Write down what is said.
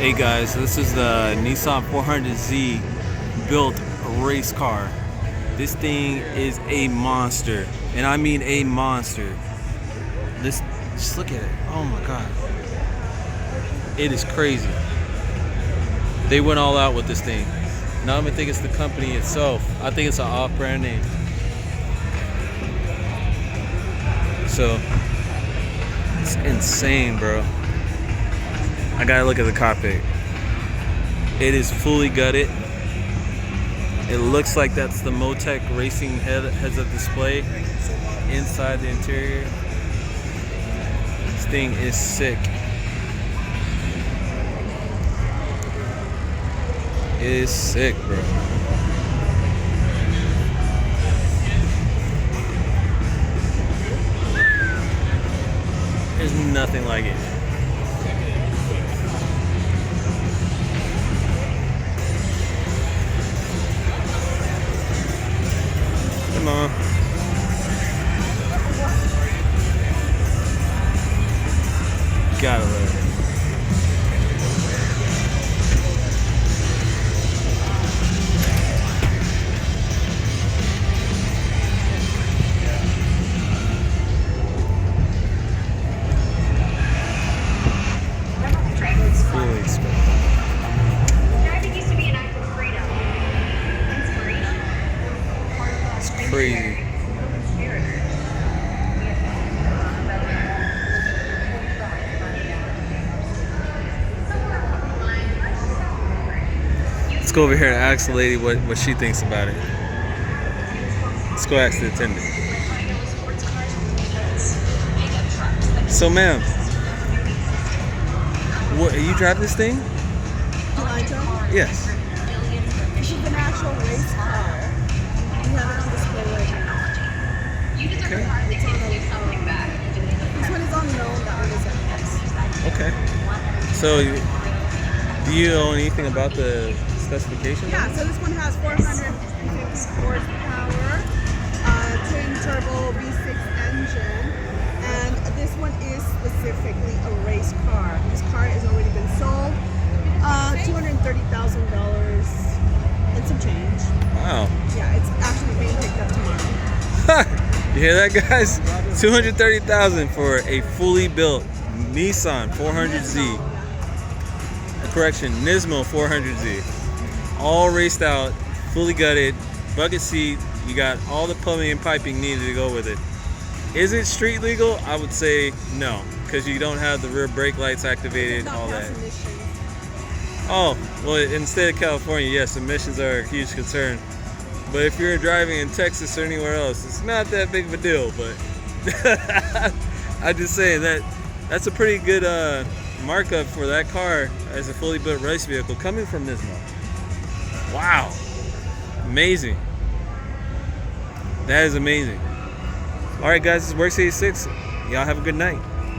Hey guys, this is the Nissan 400Z built race car. This thing is a monster, and I mean a monster. Just look at it. Oh my god. It is crazy. They went all out with this thing. And I don't even think it's the company itself. I think it's an off-brand name. So, it's insane, bro. I gotta look at the cockpit. It is fully gutted. It looks like that's the Motec Racing heads-up display inside the interior. This thing is sick. It is sick, bro. There's nothing like it. Come on. Gotta let it. Crazy. Let's go over here and ask the lady what she thinks about it. Let's go ask the attendant. So ma'am, what, you drive this thing? Do I drive? Yes. This is an actual race car. We have it on display right now. Okay. It's on this one is unknown, that one is at Okay. So, do you know anything about the specifications? Yeah, so this one has 450 horsepower, twin turbo V6 engine, and this one is specifically a race car. This car has already been sold, $230,000 and some change. Wow. Yeah, it's actually being picked up tomorrow. You hear that, guys? $230,000 for a fully built Nissan 400Z. Correction, Nismo 400Z. All raced out, fully gutted, bucket seat. You got all the plumbing and piping needed to go with it. Is it street legal? I would say no, because you don't have the rear brake lights activated, all that. Oh, well, in the state of California, yes, emissions are a huge concern. But if you're driving in Texas or anywhere else, it's not that big of a deal. But I'm just saying that's a pretty good markup for that car as a fully built race vehicle coming from Nismo. Wow, amazing. That is amazing. All right, guys, this is Works 86. Y'all have a good night.